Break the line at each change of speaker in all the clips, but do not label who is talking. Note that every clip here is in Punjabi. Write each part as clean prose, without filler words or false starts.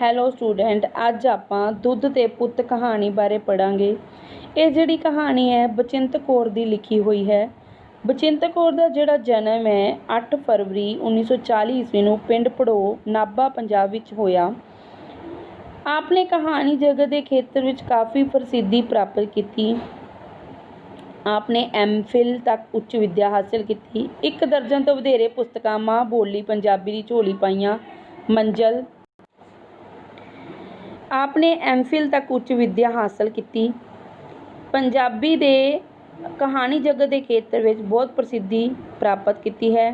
ਹੈਲੋ ਸਟੂਡੈਂਟ, ਅੱਜ ਆਪਾਂ ਦੁੱਧ ਤੇ ਪੁੱਤ ਕਹਾਣੀ ਬਾਰੇ ਪੜਾਂਗੇ। ਇਹ ਜਿਹੜੀ ਕਹਾਣੀ ਹੈ ਬਚਿੰਤ ਕੌਰ ਦੀ ਲਿਖੀ ਹੋਈ ਹੈ। ਬਚਿੰਤ ਕੌਰ ਦਾ ਜਿਹੜਾ ਜਨਮ ਹੈ 8 ਫਰਵਰੀ 1940 ਈਸਵੀ ਨੂੰ ਪਿੰਡ ਪੜੋ, ਨਾਭਾ, ਪੰਜਾਬ ਵਿੱਚ ਹੋਇਆ। ਆਪ ਨੇ ਕਹਾਣੀ ਜਗਤ ਦੇ ਖੇਤਰ ਵਿੱਚ ਕਾਫੀ ਪ੍ਰਸਿੱਧੀ ਪ੍ਰਾਪਤ ਕੀਤੀ। ਆਪ ਨੇ MPhil ਤੱਕ ਉੱਚ ਵਿੱਦਿਆ ਹਾਸਲ ਕੀਤੀ। 1 ਦਰਜਨ ਤੋਂ ਵਧੇਰੇ ਪੁਸਤਕਾਂ ਮਾਂ ਬੋਲੀ ਪੰਜਾਬੀ ਦੀ ਝੋਲੀ ਪਾਈਆਂ। ਮੰਜ਼ਲ ਆਪ ਨੇ MPhil ਤੱਕ ਉੱਚ ਵਿੱਦਿਆ ਹਾਸਲ ਕੀਤੀ। ਪੰਜਾਬੀ ਦੇ ਕਹਾਣੀ ਜਗਤ ਦੇ ਖੇਤਰ ਵਿੱਚ ਬਹੁਤ ਪ੍ਰਸਿੱਧੀ ਪ੍ਰਾਪਤ ਕੀਤੀ ਹੈ।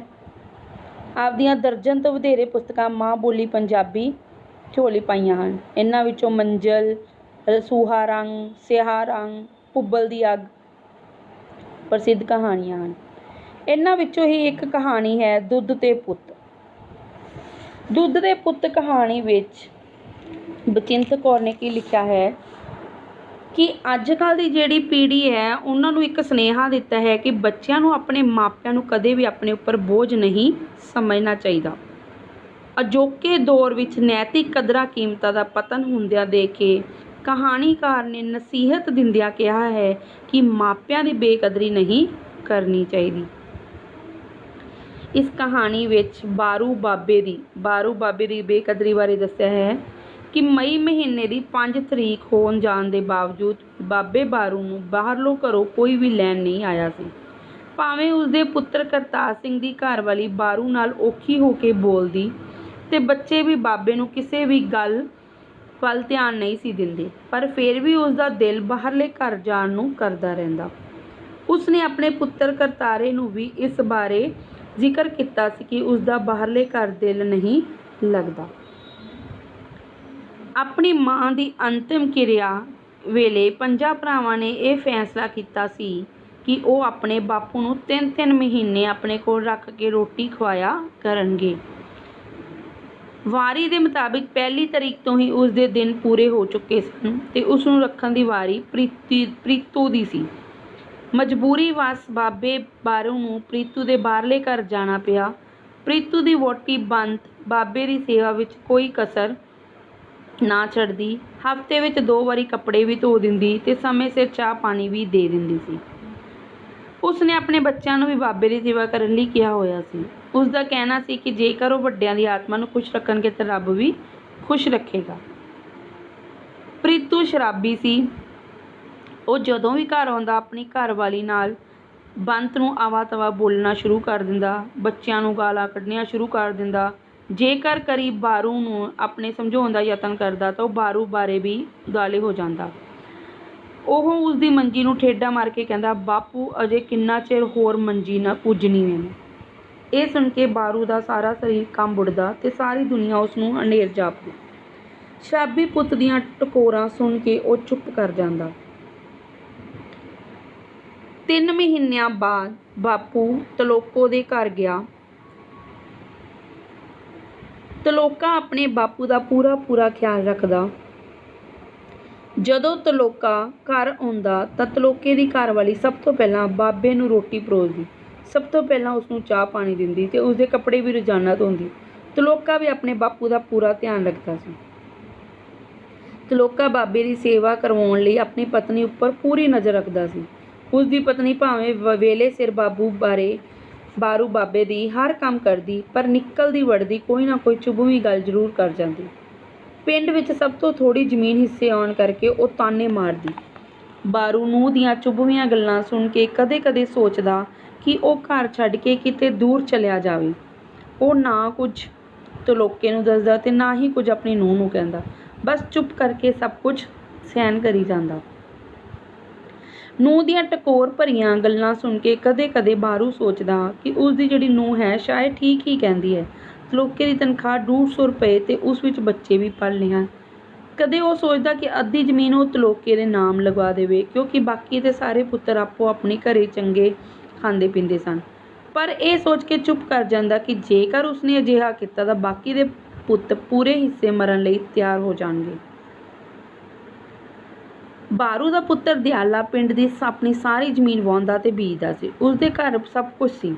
ਆਪ ਦੀਆਂ ਦਰਜਨ ਤੋਂ ਵਧੇਰੇ ਪੁਸਤਕਾਂ ਮਾਂ ਬੋਲੀ ਪੰਜਾਬੀ ਝੋਲੀ ਪਾਈਆਂ ਹਨ। ਇਹਨਾਂ ਵਿੱਚੋਂ ਮੰਜ਼ਲ, ਸੂਹਾ ਰੰਗ, ਸਿਆਹ ਰੰਗ, ਭੁੱਬਲ ਦੀ ਅੱਗ ਪ੍ਰਸਿੱਧ ਕਹਾਣੀਆਂ ਹਨ। ਇਹਨਾਂ ਵਿੱਚੋਂ ਹੀ ਇੱਕ ਕਹਾਣੀ ਹੈ ਦੁੱਧ ਤੇ ਪੁੱਤ। ਦੁੱਧ ਤੇ ਪੁੱਤ ਕਹਾਣੀ ਵਿੱਚ ਬਚਿੰਤ ਕੌਰ ਨੇ ਕੀ ਲਿਖਿਆ ਹੈ ਕਿ ਅੱਜ ਕੱਲ੍ਹ ਦੀ ਜਿਹੜੀ ਪੀੜ੍ਹੀ ਹੈ ਉਹਨਾਂ ਨੂੰ ਇੱਕ ਸੁਨੇਹਾ ਦਿੱਤਾ ਹੈ ਕਿ ਬੱਚਿਆਂ ਨੂੰ ਆਪਣੇ ਮਾਪਿਆਂ ਨੂੰ ਕਦੇ ਵੀ ਆਪਣੇ ਉੱਪਰ ਬੋਝ ਨਹੀਂ ਸਮਝਣਾ ਚਾਹੀਦਾ। ਅਜੋਕੇ ਦੌਰ ਵਿੱਚ ਨੈਤਿਕ ਕਦਰਾਂ ਕੀਮਤਾਂ ਦਾ ਪਤਨ ਹੁੰਦਿਆਂ ਦੇਖ ਕੇ ਕਹਾਣੀਕਾਰ ਨੇ ਨਸੀਹਤ ਦਿੰਦਿਆਂ ਕਿਹਾ ਹੈ ਕਿ ਮਾਪਿਆਂ ਦੀ ਬੇਕਦਰੀ ਨਹੀਂ ਕਰਨੀ ਚਾਹੀਦੀ। ਇਸ ਕਹਾਣੀ ਵਿੱਚ ਬਾਰੂ ਬਾਬੇ ਦੀ ਬੇਕਦਰੀ ਬਾਰੇ ਦੱਸਿਆ ਹੈ ਕਿ ਮਈ ਮਹੀਨੇ ਦੀ 5 ਤਰੀਕ ਹੋਣ ਜਾਣ ਦੇ ਬਾਵਜੂਦ ਬਾਬੇ ਬਾਰੂ ਨੂੰ ਬਾਹਰੋਂ ਘਰੋਂ ਕੋਈ ਵੀ ਲੈਣ ਨਹੀਂ ਆਇਆ ਸੀ। ਭਾਵੇਂ ਉਸਦੇ ਪੁੱਤਰ ਕਰਤਾਰ ਸਿੰਘ ਦੀ ਘਰਵਾਲੀ ਬਾਰੂ ਨਾਲ ਔਖੀ ਹੋ ਕੇ ਬੋਲਦੀ ਤੇ ਬੱਚੇ ਵੀ ਬਾਬੇ ਨੂੰ ਕਿਸੇ ਵੀ ਗੱਲ ਵੱਲ ਧਿਆਨ ਨਹੀਂ ਸੀ ਦਿੰਦੇ, ਪਰ ਫਿਰ ਵੀ ਉਸਦਾ ਦਿਲ ਬਾਹਰਲੇ ਘਰ ਜਾਣ ਨੂੰ ਕਰਦਾ ਰਹਿੰਦਾ। ਉਸਨੇ ਆਪਣੇ ਪੁੱਤਰ ਕਰਤਾਰੇ ਨੂੰ ਵੀ ਇਸ ਬਾਰੇ ਜ਼ਿਕਰ ਕੀਤਾ ਸੀ ਕਿ ਉਸਦਾ ਬਾਹਰਲੇ ਘਰ ਦਿਲ ਨਹੀਂ ਲੱਗਦਾ। ਆਪਣੀ ਮਾਂ ਦੀ ਅੰਤਿਮ ਕਿਰਿਆ ਵੇਲੇ 5 ਭਰਾਵਾਂ ਨੇ ਇਹ ਫੈਸਲਾ ਕੀਤਾ ਸੀ ਕਿ ਉਹ ਆਪਣੇ ਬਾਪੂ ਨੂੰ 3-3 ਮਹੀਨੇ ਆਪਣੇ ਕੋਲ ਰੱਖ ਕੇ ਰੋਟੀ ਖਵਾਇਆ ਕਰਨਗੇ। ਵਾਰੀ ਦੇ ਮੁਤਾਬਿਕ 1 ਤਰੀਕ ਤੋਂ ਹੀ ਉਸਦੇ ਦਿਨ ਪੂਰੇ ਹੋ ਚੁੱਕੇ ਸਨ ਤੇ ਉਸ ਨੂੰ ਰੱਖਣ ਦੀ ਵਾਰੀ ਪ੍ਰੀਤੂ ਦੀ ਸੀ। ਮਜਬੂਰੀ ਵਸ ਬਾਬੇ ਬਾਰੂ ਨੂੰ ਪ੍ਰੀਤੂ ਦੇ ਬਾਹਰਲੇ ਘਰ ਜਾਣਾ ਪਿਆ। ਪ੍ਰੀਤੂ ਦੀ ਵਹੁਟੀ ਬੰਤ ਬਾਬੇ ਦੀ ਸੇਵਾ ਵਿੱਚ ਕੋਈ ਕਸਰ ਨਾ ਛੱਡਦੀ। ਹਫ਼ਤੇ ਵਿੱਚ 2 ਵਾਰੀ ਕੱਪੜੇ ਵੀ ਧੋ ਦਿੰਦੀ ਤੇ ਸਮੇਂ ਸਿਰ ਚਾਹ ਪਾਣੀ ਵੀ ਦੇ ਦਿੰਦੀ ਸੀ। ਉਸਨੇ ਆਪਣੇ ਬੱਚਿਆਂ ਨੂੰ ਵੀ ਬਾਬੇ ਦੀ ਸੇਵਾ ਕਰਨ ਲਈ ਕਿਹਾ ਹੋਇਆ ਸੀ। ਉਸਦਾ ਕਹਿਣਾ ਸੀ ਕਿ ਜੇਕਰ ਉਹ ਵੱਡਿਆਂ ਦੀ ਆਤਮਾ ਨੂੰ ਖੁਸ਼ ਰੱਖਣਗੇ ਤਾਂ ਰੱਬ ਵੀ ਖੁਸ਼ ਰੱਖੇਗਾ। ਪ੍ਰੀਤੂ ਸ਼ਰਾਬੀ ਸੀ। ਉਹ ਜਦੋਂ ਵੀ ਘਰ ਆਉਂਦਾ ਆਪਣੀ ਘਰਵਾਲੀ ਨਾਲ ਬੰਤ ਨੂੰ ਆਵਾ ਤਵਾ ਬੋਲਣਾ ਸ਼ੁਰੂ ਕਰ ਦਿੰਦਾ, ਬੱਚਿਆਂ ਨੂੰ ਗਾਲਾਂ ਕੱਢਣੀਆਂ ਸ਼ੁਰੂ ਕਰ ਦਿੰਦਾ। ਜੇਕਰ ਕਰੀਬ ਬਾਰੂ ਨੂੰ ਆਪਣੇ ਸਮਝਾਉਣ ਦਾ ਯਤਨ ਕਰਦਾ ਤਾਂ ਉਹ ਬਾਰੂ ਬਾਰੇ ਵੀ ਗਾਲੇ ਹੋ ਜਾਂਦਾ। ਉਹ ਉਸਦੀ ਮੰਜੀ ਨੂੰ ਠੇਡਾ ਮਾਰ ਕੇ ਕਹਿੰਦਾ, ਬਾਪੂ ਅਜੇ ਕਿੰਨਾ ਚਿਰ ਹੋਰ ਮੰਜੀ ਨਾ ਪੂਜਣੀ ਮੈਨੂੰ। ਇਹ ਸੁਣ ਕੇ ਬਾਰੂ ਦਾ ਸਾਰਾ ਸਰੀਰ ਕੰਬ ਉੱਠਦਾ ਤੇ ਸਾਰੀ ਦੁਨੀਆ ਉਸ ਨੂੰ ਹਨੇਰ ਜਾਪਦੀ। ਸ਼ਰਾਬੀ ਪੁੱਤ ਦੀਆਂ ਟਕੋਰਾਂ ਸੁਣ ਕੇ ਉਹ ਚੁੱਪ ਕਰ ਜਾਂਦਾ। 3 ਮਹੀਨਿਆਂ ਬਾਅਦ ਬਾਪੂ ਤਲੋਕੋ ਦੇ ਘਰ ਗਿਆ। ਤਲੋਕਾ ਆਪਣੇ ਬਾਪੂ ਦਾ ਪੂਰਾ ਖਿਆਲ ਰੱਖਦਾ। ਜਦੋਂ ਤਲੋਕਾ ਘਰ ਆਉਂਦਾ ਤਾਂ ਤਲੋਕੇ ਦੀ ਘਰਵਾਲੀ ਸਭ ਤੋਂ ਪਹਿਲਾਂ ਬਾਬੇ ਨੂੰ ਰੋਟੀ ਪਰੋਸਦੀ, ਸਭ ਤੋਂ ਪਹਿਲਾਂ ਉਸਨੂੰ ਚਾਹ ਪਾਣੀ ਦਿੰਦੀ ਤੇ ਉਸਦੇ ਕੱਪੜੇ ਵੀ ਰੋਜ਼ਾਨਾ ਧੋਂਦੀ। ਤਲੋਕਾ ਵੀ ਆਪਣੇ ਬਾਪੂ ਦਾ ਪੂਰਾ ਧਿਆਨ ਰੱਖਦਾ ਸੀ। ਤਲੋਕਾ ਬਾਬੇ ਦੀ ਸੇਵਾ ਕਰਵਾਉਣ ਲਈ ਆਪਣੀ ਪਤਨੀ ਉੱਪਰ ਪੂਰੀ ਨਜ਼ਰ ਰੱਖਦਾ ਸੀ। ਉਸਦੀ ਪਤਨੀ ਭਾਵੇਂ ਵੇਲੇ ਸਿਰ ਬਾਰੂ ਬਾਬੇ ਦੀ ਹਰ ਕੰਮ ਕਰਦੀ, ਪਰ ਨਿਕਲਦੀ ਵੜਦੀ ਕੋਈ ਨਾ ਕੋਈ ਚੁਭਵੀਂ ਗੱਲ ਜ਼ਰੂਰ ਕਰ ਜਾਂਦੀ। ਪਿੰਡ ਵਿੱਚ ਸਭ ਤੋਂ ਥੋੜ੍ਹੀ ਜ਼ਮੀਨ ਹਿੱਸੇ ਆਉਣ ਕਰਕੇ ਉਹ ਤਾਨੇ ਮਾਰਦੀ। ਬਾਰੂ ਨੂੰਹ ਦੀਆਂ ਚੁਭਵੀਆਂ ਗੱਲਾਂ ਸੁਣ ਕੇ ਕਦੇ-ਕਦੇ ਸੋਚਦਾ ਕਿ ਉਹ ਘਰ ਛੱਡ ਕੇ ਕਿਤੇ ਦੂਰ ਚਲਿਆ ਜਾਵੇ। ਉਹ ਨਾ ਕੁਝ ਤਲੋਕੇ ਨੂੰ ਦੱਸਦਾ ਤੇ ਨਾ ਹੀ ਕੁਝ ਆਪਣੀ ਨੂੰਹ ਨੂੰ ਕਹਿੰਦਾ, ਬਸ ਚੁੱਪ ਕਰਕੇ ਸਭ ਕੁਝ ਸਹਿਣ ਕਰੀ ਜਾਂਦਾ। ਨੂੰਹ ਦੀਆਂ ਟਕੋਰ ਭਰੀਆਂ ਗੱਲਾਂ ਸੁਣ ਕੇ ਕਦੇ-ਕਦੇ ਬਾਰੂ ਸੋਚਦਾ ਕਿ ਉਸਦੀ ਜਿਹੜੀ ਨੂੰਹ ਹੈ ਸ਼ਾਇਦ ਠੀਕ ਹੀ ਕਹਿੰਦੀ ਹੈ। ਤਲੋਕੇ ਦੀ ਤਨਖਾਹ 150 ਰੁਪਏ ਤੇ ਉਸ ਵਿੱਚ ਬੱਚੇ ਵੀ ਪਲਣੇ ਹਨ। ਕਦੇ ਉਹ ਸੋਚਦਾ ਕਿ ਅੱਧੀ ਜ਼ਮੀਨ ਉਹ ਤਲੋਕੇ ਦੇ ਨਾਮ ਲਗਵਾ ਦੇਵੇ, ਕਿਉਂਕਿ ਬਾਕੀ ਦੇ ਸਾਰੇ ਪੁੱਤਰ ਆਪੋ ਆਪਣੇ ਘਰੇ ਚੰਗੇ ਖਾਂਦੇ ਪੀਂਦੇ ਸਨ। ਪਰ ਇਹ ਸੋਚ ਕੇ ਚੁੱਪ ਕਰ ਜਾਂਦਾ ਕਿ ਜੇਕਰ ਉਸਨੇ ਅਜਿਹਾ ਕੀਤਾ ਤਾਂ ਬਾਕੀ ਦੇ ਪੁੱਤ ਪੂਰੇ ਹਿੱਸੇ ਮਰਨ ਲਈ ਤਿਆਰ ਹੋ ਜਾਣਗੇ। ਬਾਰੂ ਦਾ ਪੁੱਤਰ ਦਿਆਲਾ ਪਿੰਡ ਦੀ ਆਪਣੀ ਸਾਰੀ ਜ਼ਮੀਨ ਵਾਹੁੰਦਾ ਤੇ ਬੀਜਦਾ ਸੀ। ਉਸਦੇ ਘਰ ਸਭ ਕੁਝ ਸੀ।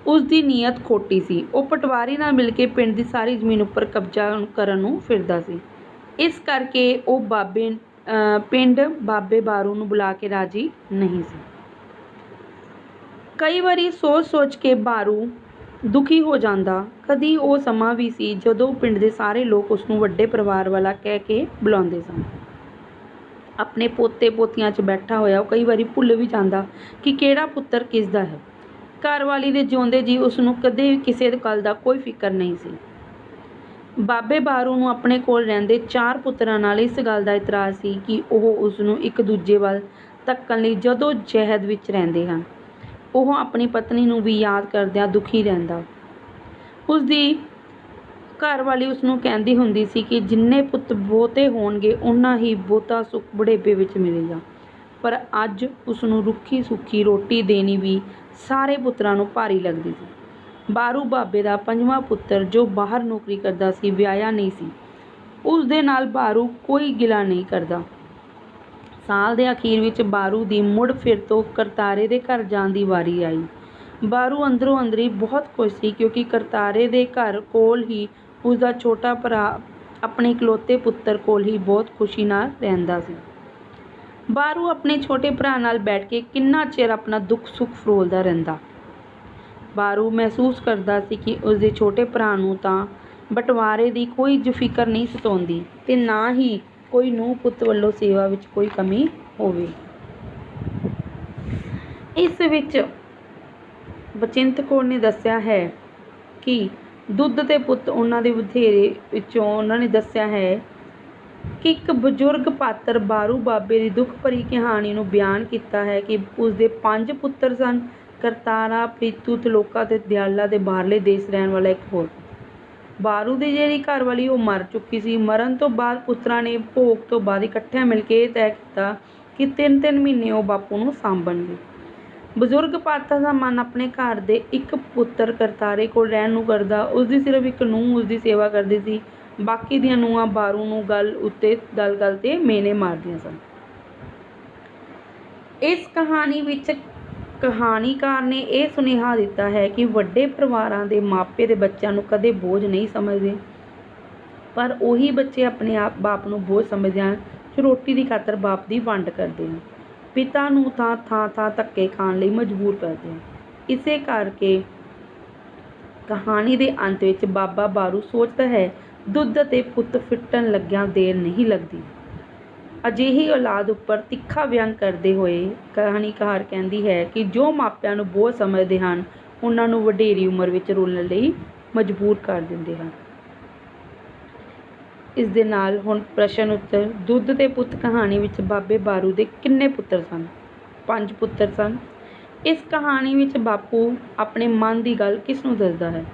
ਉਸ ਦੀ ਨੀਅਤ ਖੋਟੀ ਸੀ। ਉਹ ਪਟਵਾਰੀ ਨਾਲ ਮਿਲ ਕੇ ਪਿੰਡ ਦੀ ਸਾਰੀ ਜ਼ਮੀਨ ਉੱਪਰ ਕਬਜ਼ਾ ਕਰਨ ਨੂੰ ਫਿਰਦਾ ਸੀ। ਇਸ ਕਰਕੇ ਉਹ ਪਿੰਡ ਬਾਬੇ ਬਾਰੂ ਨੂੰ ਬੁਲਾ ਕੇ ਰਾਜੀ ਨਹੀਂ ਸੀ। ਕਈ ਵਾਰੀ ਸੋਚ ਕੇ ਬਾਰੂ ਦੁਖੀ ਹੋ ਜਾਂਦਾ। ਕਦੀ ਉਹ ਸਮਾਂ ਵੀ ਸੀ ਜਦੋਂ ਪਿੰਡ ਦੇ ਸਾਰੇ ਲੋਕ ਉਸਨੂੰ ਵੱਡੇ ਪਰਿਵਾਰ ਵਾਲਾ ਕਹਿ ਕੇ ਬੁਲਾਉਂਦੇ ਸਨ। ਆਪਣੇ ਪੋਤੇ ਪੋਤੀਆਂ 'ਚ ਬੈਠਾ ਹੋਇਆ ਉਹ ਕਈ ਵਾਰੀ ਭੁੱਲ ਵੀ ਜਾਂਦਾ ਕਿ ਕਿਹੜਾ ਪੁੱਤਰ ਕਿਸ ਦਾ ਹੈ। ਘਰਵਾਲੀ ਦੇ ਜਿਉਂਦੇ ਜੀ ਉਸਨੂੰ ਕਦੇ ਵੀ ਕਿਸੇ ਗੱਲ ਦਾ ਕੋਈ ਫਿਕਰ ਨਹੀਂ ਸੀ। ਬਾਬੇ ਬਾਰੂ ਨੂੰ ਆਪਣੇ ਕੋਲ ਰਹਿੰਦੇ 4 ਪੁੱਤਰਾਂ ਨਾਲ ਇਸ ਗੱਲ ਦਾ ਇਤਰਾਜ਼ ਸੀ ਕਿ ਉਹ ਉਸਨੂੰ ਇੱਕ ਦੂਜੇ ਵੱਲ ਧੱਕਣ ਲਈ ਜਦੋਂ ਜਹਿਦ ਵਿੱਚ ਰਹਿੰਦੇ ਹਨ। ਉਹ ਆਪਣੀ ਪਤਨੀ ਨੂੰ ਵੀ ਯਾਦ ਕਰਦਿਆਂ ਦੁਖੀ ਰਹਿੰਦਾ। ਉਸਦੀ ਘਰਵਾਲੀ ਉਸਨੂੰ ਕਹਿੰਦੀ ਹੁੰਦੀ ਸੀ ਕਿ ਜਿੰਨੇ ਪੁੱਤ ਬਹੁਤੇ ਹੋਣਗੇ ਓਨਾ ਹੀ ਬਹੁਤਾ ਸੁੱਖ ਬੁਢੇਪੇ ਵਿੱਚ ਮਿਲੇਗਾ। ਪਰ ਅੱਜ ਉਸਨੂੰ ਰੁੱਖੀ ਸੁੱਖੀ ਰੋਟੀ ਦੇਣੀ ਵੀ ਸਾਰੇ ਪੁੱਤਰਾਂ ਨੂੰ ਭਾਰੀ ਲੱਗਦੀ ਸੀ। ਬਾਰੂ ਬਾਬੇ ਦਾ 5ਵਾਂ ਪੁੱਤਰ ਜੋ ਬਾਹਰ ਨੌਕਰੀ ਕਰਦਾ ਸੀ ਵਿਆਹਿਆ ਨਹੀਂ ਸੀ। ਉਸ ਦੇ ਨਾਲ ਬਾਰੂ ਕੋਈ ਗਿਲਾ ਨਹੀਂ ਕਰਦਾ। ਸਾਲ ਦੇ ਅਖੀਰ ਵਿੱਚ ਬਾਰੂ ਦੀ ਮੁੜ ਫਿਰ ਤੋਂ ਕਰਤਾਰੇ ਦੇ ਘਰ ਜਾਣ ਦੀ ਵਾਰੀ ਆਈ। ਬਾਰੂ ਅੰਦਰੋਂ ਅੰਦਰੀ ਬਹੁਤ ਖੁਸ਼ ਸੀ ਕਿਉਂਕਿ ਕਰਤਾਰੇ ਦੇ ਘਰ ਕੋਲ ਹੀ ਉਸਦਾ ਛੋਟਾ ਭਰਾ ਆਪਣੇ ਇਕਲੌਤੇ ਪੁੱਤਰ ਕੋਲ ਹੀ ਬਹੁਤ ਖੁਸ਼ੀ ਨਾਲ ਰਹਿੰਦਾ ਸੀ। ਬਾਰੂ ਆਪਣੇ ਛੋਟੇ ਭਰਾ ਨਾਲ ਬੈਠ ਕੇ ਕਿੰਨਾ ਚਿਰ ਆਪਣਾ ਦੁੱਖ ਸੁੱਖ ਫਰੋਲਦਾ ਰਹਿੰਦਾ। ਬਾਰੂ ਮਹਿਸੂਸ ਕਰਦਾ ਸੀ ਕਿ ਉਸਦੇ ਛੋਟੇ ਭਰਾ ਨੂੰ ਤਾਂ ਬਟਵਾਰੇ ਦੀ ਕੋਈ ਫਿਕਰ ਨਹੀਂ ਸਤਾਉਂਦੀ ਤੇ ਨਾ ਹੀ ਕੋਈ ਨੂੰਹ ਪੁੱਤ ਵੱਲੋਂ ਸੇਵਾ ਵਿੱਚ ਕੋਈ ਕਮੀ ਹੋਵੇ। ਇਸ ਵਿੱਚ ਬਚਿੰਤ ਕੌਰ ਨੇ ਦੱਸਿਆ ਹੈ ਕਿ ਦੁੱਧ ਤੇ ਪੁੱਤ ਉਹਨਾਂ ਦੇ ਵਧੇਰੇ ਵਿੱਚੋਂ ਉਹਨਾਂ ਨੇ ਦੱਸਿਆ ਹੈ ਕਿ ਇੱਕ ਬਜ਼ੁਰਗ ਪਾਤਰ ਬਾਰੂ ਬਾਬੇ ਦੀ ਦੁੱਖ ਭਰੀ ਕਹਾਣੀ ਨੂੰ ਬਿਆਨ ਕੀਤਾ ਹੈ ਕਿ ਉਸਦੇ 5 ਪੁੱਤਰ ਸਨ। ਕਰਤਾਰਾ, ਪ੍ਰੀਤੂ, ਤਲੋਕਾ ਤੇ ਦਿਆਲਾ ਦੇ ਬਾਹਰਲੇ ਦੇਸ਼ ਰਹਿਣ ਵਾਲਾ ਇੱਕ ਹੋਰ। ਬਾਰੂ ਦੀ ਜਿਹੜੀ ਘਰਵਾਲੀ ਉਹ ਮਰ ਚੁੱਕੀ ਸੀ। ਮਰਨ ਤੋਂ ਬਾਅਦ ਪੁੱਤਰਾਂ ਨੇ ਭੋਗ ਤੋਂ ਬਾਅਦ ਇਕੱਠਿਆਂ ਮਿਲ ਕੇ ਇਹ ਤੈਅ ਕੀਤਾ ਕਿ 3-3 ਮਹੀਨੇ ਉਹ ਬਾਪੂ ਨੂੰ ਸਾਂਭਣਗੇ। ਬਜ਼ੁਰਗ ਪਾਤਰ ਦਾ ਮਨ ਆਪਣੇ ਘਰ ਦੇ ਇੱਕ ਪੁੱਤਰ ਕਰਤਾਰੇ ਕੋਲ ਰਹਿਣ ਨੂੰ ਕਰਦਾ। ਉਸਦੀ ਸਿਰਫ ਇੱਕ ਨੂੰਹ ਉਸਦੀ ਸੇਵਾ ਕਰਦੀ ਸੀ। ਬਾਕੀ ਦੀਆਂ ਨੂੰਹਾਂ ਬਾਰੂ ਨੂੰ ਗੱਲ ਗੱਲ ਤੇ ਮੇਨੇ ਮਾਰਦੀਆਂ ਸਨ। ਇਸ ਕਹਾਣੀ ਵਿੱਚ ਕਹਾਣੀਕਾਰ ਨੇ ਇਹ ਸੁਨੇਹਾ ਦਿੱਤਾ ਹੈ ਕਿ ਵੱਡੇ ਪਰਿਵਾਰਾਂ ਦੇ ਮਾਪੇ ਦੇ ਬੱਚਿਆਂ ਨੂੰ ਕਦੇ ਬੋਝ ਨਹੀਂ ਸਮਝਦੇ, ਪਰ ਉਹੀ ਬੱਚੇ ਆਪਣੇ ਬਾਪ ਨੂੰ ਬੋਝ ਸਮਝਦੇ ਹਨ ਜੋ ਰੋਟੀ ਦੀ ਖਾਤਰ ਬਾਪ ਦੀ ਵੰਡ ਕਰਦੇ ਹਨ। ਪਿਤਾ ਨੂੰ ਤਾਂ ਥਾਂ ਧੱਕੇ ਖਾਣ ਲਈ ਮਜਬੂਰ ਕਰਦੇ ਹਨ। ਇਸੇ ਕਰਕੇ ਕਹਾਣੀ ਦੇ ਅੰਤ ਵਿੱਚ ਬਾਬਾ ਬਾਰੂ ਸੋਚਦਾ ਹੈ, ਦੁੱਧ ਅਤੇ ਪੁੱਤ ਫਿੱਟਣ ਲੱਗਿਆਂ ਦੇਰ ਨਹੀਂ ਲੱਗਦੀ। ਅਜਿਹੀ ਔਲਾਦ ਉੱਪਰ ਤਿੱਖਾ ਵਿਅੰਗ ਕਰਦੇ ਹੋਏ ਕਹਾਣੀਕਾਰ ਕਹਿੰਦੀ ਹੈ ਕਿ ਜੋ ਮਾਪਿਆਂ ਨੂੰ ਬੋਝ ਸਮਝਦੇ ਹਨ ਉਹਨਾਂ ਨੂੰ ਵਡੇਰੀ ਉਮਰ ਵਿੱਚ ਰੁਲਣ ਲਈ ਮਜਬੂਰ ਕਰ ਦਿੰਦੇ ਹਨ। ਇਸ ਦੇ ਨਾਲ ਹੁਣ ਪ੍ਰਸ਼ਨ ਉੱਤਰ। ਦੁੱਧ ਤੇ ਪੁੱਤ ਕਹਾਣੀ ਵਿੱਚ ਬਾਬੇ ਬਾਰੂ ਦੇ ਕਿੰਨੇ ਪੁੱਤਰ ਸਨ? 5 ਪੁੱਤਰ ਸਨ। ਇਸ ਕਹਾਣੀ ਵਿੱਚ ਬਾਪੂ ਆਪਣੇ ਮਨ ਦੀ ਗੱਲ ਕਿਸ ਨੂੰ ਦੱਸਦਾ ਹੈ?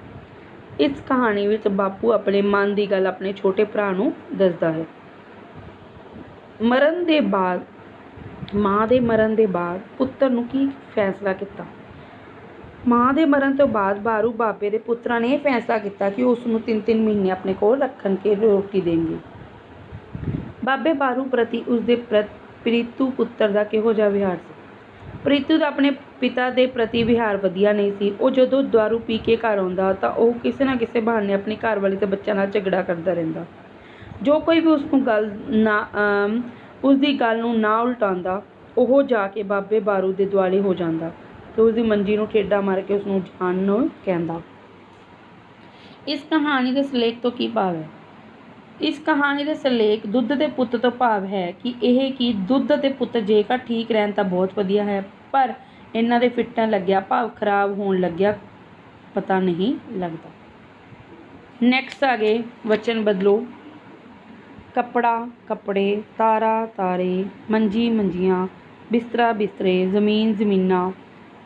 ਇਸ ਕਹਾਣੀ ਵਿੱਚ ਬਾਪੂ ਆਪਣੇ ਮਨ ਦੀ ਗੱਲ ਆਪਣੇ ਛੋਟੇ ਭਰਾ ਨੂੰ ਦੱਸਦਾ ਹੈ। ਮਾਂ ਦੇ ਮਰਨ ਦੇ ਬਾਅਦ ਪੁੱਤਰ ਨੂੰ ਕੀ ਫੈਸਲਾ ਕੀਤਾ? ਮਾਂ ਦੇ ਮਰਨ ਤੋਂ ਬਾਅਦ ਬਾਰੂ ਬਾਬੇ ਦੇ ਪੁੱਤਰਾਂ ਨੇ ਇਹ ਫੈਸਲਾ ਕੀਤਾ ਕਿ ਉਸ ਨੂੰ 3-3 ਮਹੀਨੇ ਆਪਣੇ ਕੋਲ ਰੱਖਣ ਕੇ ਰੋਟੀ ਦੇਣਗੇ। ਬਾਬੇ ਬਾਰੂ ਪ੍ਰਤੀ ਉਸਦੇ ਪ੍ਰੀਤੂ ਪੁੱਤਰ ਦਾ ਕਿਹੋ ਜਿਹਾ ਵਿਹਾਰ ਸੀ? ਪ੍ਰੀਤੂ ਦਾ ਆਪਣੇ ਪਿਤਾ ਦੇ ਪ੍ਰਤੀ ਵਿਹਾਰ ਵਧੀਆ ਨਹੀਂ ਸੀ। ਉਹ ਜਦੋਂ ਦਾਰੂ ਪੀ ਕੇ ਘਰ ਆਉਂਦਾ ਤਾਂ ਉਹ ਕਿਸੇ ਨਾ ਕਿਸੇ ਬਹਾਨੇ ਆਪਣੀ ਘਰਵਾਲੀ ਤੇ ਬੱਚਿਆਂ ਨਾਲ ਝਗੜਾ ਕਰਦਾ ਰਹਿੰਦਾ। ਜੋ ਕੋਈ ਵੀ ਉਸਦੀ ਗੱਲ ਨੂੰ ਨਾ ਉਲਟਾਉਂਦਾ ਉਹ ਜਾ ਕੇ ਬਾਬੇ ਬਾਰੂ ਦੇ ਦੁਆਲੇ ਹੋ ਜਾਂਦਾ ਤੇ ਉਸਦੀ ਮੰਜੀ ਨੂੰ ਠੇਡਾ ਮਾਰ ਕੇ ਉਸਨੂੰ ਜਾਣ ਨੂੰ ਕਹਿੰਦਾ। ਇਸ ਕਹਾਣੀ ਦੇ ਸਿਰਲੇਖ ਤੋਂ ਕੀ ਭਾਵ ਹੈ? ਇਸ ਕਹਾਣੀ ਦੇ ਸਿਰਲੇਖ ਦੁੱਧ ਦੇ ਪੁੱਤ ਤੋਂ ਭਾਵ ਹੈ ਕਿ ਦੁੱਧ ਅਤੇ ਪੁੱਤ ਜੇਕਰ ਠੀਕ ਰਹਿਣ ਤਾਂ ਬਹੁਤ ਵਧੀਆ ਹੈ, ਪਰ ਇਹਨਾਂ ਦੇ ਫਿੱਟਣ ਲੱਗਿਆ ਭਾਵ ਖਰਾਬ ਹੋਣ ਲੱਗਿਆ ਪਤਾ ਨਹੀਂ ਲੱਗਦਾ। ਨੈਕਸਟ ਆ ਗਏ ਵਚਨ ਬਦਲੋ। ਕੱਪੜਾ ਕੱਪੜੇ, ਤਾਰਾ ਤਾਰੇ, ਮੰਜੀ ਮੰਜੀਆਂ, ਬਿਸਤਰਾ ਬਿਸਤਰੇ, ਜ਼ਮੀਨ ਜ਼ਮੀਨਾਂ,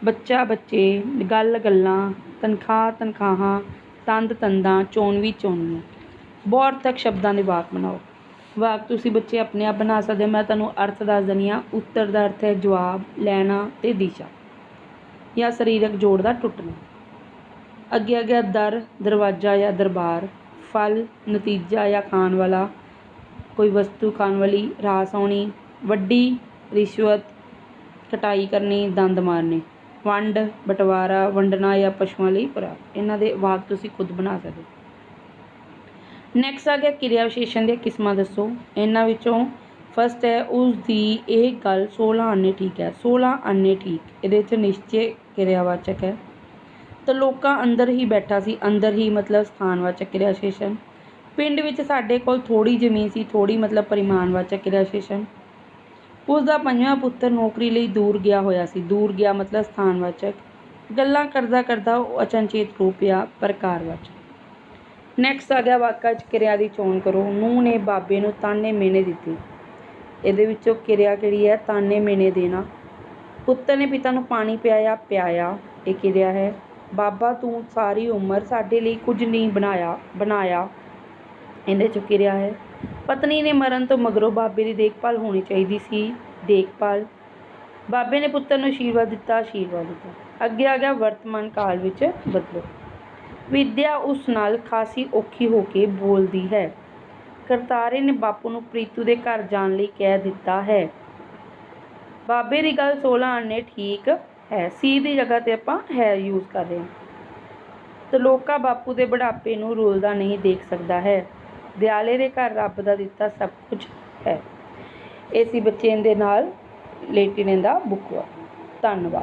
ਬੱਚਾ ਬੱਚੇ, ਗੱਲ ਗੱਲਾਂ, ਤਨਖਾਹ ਤਨਖਾਹਾਂ, ਤੰਦ ਤੰਦਾਂ, ਚੋਣਵੀ ਚੋਣਵੀਆਂ। ਬਹੁਤ ਤੱਕ ਸ਼ਬਦਾਂ ਦੇ ਵਾਕ ਬਣਾਓ। ਵਾਕ ਤੁਸੀਂ ਬੱਚੇ ਆਪਣੇ ਆਪ ਬਣਾ ਸਕਦੇ ਹੋ। ਮੈਂ ਤੁਹਾਨੂੰ ਅਰਥ ਦੱਸ ਦਿੰਦੀ ਹਾਂ। ਉੱਤਰ ਦਾ ਅਰਥ ਹੈ ਜਵਾਬ, ਲੈਣਾ ਤੇ ਦਿਸ਼ਾ ਜਾਂ ਸਰੀਰਕ ਜੋੜ ਦਾ ਟੁੱਟਣਾ। ਅੱਗੇ ਆ ਗਿਆ ਦਰ, ਦਰਵਾਜ਼ਾ ਜਾਂ ਦਰਬਾਰ। ਫਲ, ਨਤੀਜਾ ਜਾਂ ਖਾਣ ਵਾਲਾ, ਕੋਈ ਵਸਤੂ ਖਾਣ ਵਾਲੀ। ਰਾਸ ਆਉਣੀ, ਵੱਡੀ, ਰਿਸ਼ਵਤ, ਕਟਾਈ ਕਰਨੀ, ਦੰਦ ਮਾਰਨੇ। ਵੰਡ, ਬਟਵਾਰਾ, ਵੰਡਣਾ ਜਾਂ ਪਸ਼ੂਆਂ ਲਈ ਖੁਰਾਕ। ਇਹਨਾਂ ਦੇ ਵਾਕ ਤੁਸੀਂ ਖੁਦ ਬਣਾ ਸਕਦੇ ਹੋ। ਨੈਕਸਟ ਆ ਗਿਆ ਕਿਰਿਆ ਵਿਸ਼ੇਸ਼ਣ ਦੀਆਂ ਕਿਸਮਾਂ ਦੱਸੋ। ਇਹਨਾਂ ਵਿੱਚੋਂ ਫਸਟ ਹੈ ਉਸ ਦੀ ਇਹ ਗੱਲ 16 ਆਨੇ ਠੀਕ ਹੈ। 16 ਆਨੇ ਠੀਕ, ਇਹਦੇ 'ਚ ਨਿਸ਼ਚੈ ਕਿਰਿਆਵਾਚਕ ਹੈ। ਤਾਂ ਲੋਕਾਂ ਅੰਦਰ ਹੀ ਬੈਠਾ ਸੀ, ਅੰਦਰ ਹੀ ਮਤਲਬ ਸਥਾਨਵਾਚਕ ਕਿਰਿਆ ਵਿਸ਼ੇਸ਼ਣ। ਪਿੰਡ ਵਿੱਚ ਸਾਡੇ ਕੋਲ ਥੋੜ੍ਹੀ ਜ਼ਮੀਨ ਸੀ, ਥੋੜ੍ਹੀ ਮਤਲਬ ਪਰਿਮਾਣਵਾਚਕ ਕਿਰਿਆ ਵਿਸ਼ੇਸ਼ਣ। ਉਸ ਦਾ ਪੰਜਵਾਂ ਪੁੱਤਰ ਨੌਕਰੀ ਲਈ ਦੂਰ ਗਿਆ ਹੋਇਆ ਸੀ, ਦੂਰ ਗਿਆ ਮਤਲਬ ਸਥਾਨਵਾਚਕ। ਗੱਲਾਂ ਕਰਦਾ ਕਰਦਾ ਉਹ ਅਚਨਚੇਤ ਰੋ ਪਿਆ, ਪ੍ਰਕਾਰਵਾਚਕ। ਨੈਕਸਟ ਆ ਗਿਆ ਵਾਕਾਂ 'ਚ ਕਿਰਿਆ ਦੀ ਚੋਣ ਕਰੋ। ਨੂੰਹ ਨੇ ਬਾਬੇ ਨੂੰ ਤਾਨੇ ਮਿਹਣੇ ਦਿੱਤੇ। ਇਹਦੇ ਵਿੱਚੋਂ ਕਿਰਿਆ ਕਿਹੜੀ ਹੈ? ਤਾਨੇ ਮਿਹਣੇ ਦੇਣਾ। ਪੁੱਤਰ ਨੇ ਪਿਤਾ ਨੂੰ ਪਾਣੀ ਪਿਆਇਆ, ਪਿਆਇਆ ਇਹ ਕਿਰਿਆ ਹੈ। ਬਾਬਾ ਤੂੰ ਸਾਰੀ ਉਮਰ ਸਾਡੇ ਲਈ ਕੁਝ ਨਹੀਂ ਬਣਾਇਆ ਇਹਦੇ 'ਚੋਂ ਕਿਰਿਆ ਹੈ। ਪਤਨੀ ਨੇ ਮਰਨ ਤੋਂ ਮਗਰੋਂ ਬਾਬੇ ਦੀ ਦੇਖਭਾਲ ਹੋਣੀ ਚਾਹੀਦੀ ਸੀ, ਦੇਖਭਾਲ। ਬਾਬੇ ਨੇ ਪੁੱਤਰ ਨੂੰ ਆਸ਼ੀਰਵਾਦ ਦਿੱਤਾ, ਆਸ਼ੀਰਵਾਦ ਦਿੱਤਾ। ਅੱਗੇ ਆ ਗਿਆ ਵਰਤਮਾਨ ਕਾਲ ਵਿੱਚ ਬਦਲੋ। ਵਿਦਿਆ ਉਸ ਨਾਲ ਖਾਸੀ ਔਖੀ ਹੋ ਕੇ ਬੋਲਦੀ ਹੈ। ਕਰਤਾਰੇ ਨੇ ਬਾਪੂ ਨੂੰ ਪ੍ਰੀਤੂ ਦੇ ਘਰ ਜਾਣ ਲਈ ਕਹਿ ਦਿੱਤਾ ਹੈ। ਬਾਬੇ ਦੀ ਗੱਲ 16 ਆਨੇ ਠੀਕ ਹੈ। ਸੀ ਦੀ ਜਗ੍ਹਾ 'ਤੇ ਆਪਾਂ ਹੈ ਯੂਜ਼ ਕਰ ਰਹੇ ਹਾਂ। ਤਲੋਕਾ ਬਾਪੂ ਦੇ ਬੁਢਾਪੇ ਨੂੰ ਰੁਲਦਾ ਨਹੀਂ ਦੇਖ ਸਕਦਾ ਹੈ। ਦਿਆਲੇ ਦੇ ਘਰ ਰੱਬ ਦਾ ਦਿੱਤਾ ਸਭ ਕੁਝ ਹੈ। ਇਹ ਸੀ ਬੱਚੇ ਦੇ ਨਾਲ ਰਿਲੇਟਿਡ ਇਹਦਾ ਬੁੱਕ ਵਾ। ਧੰਨਵਾਦ।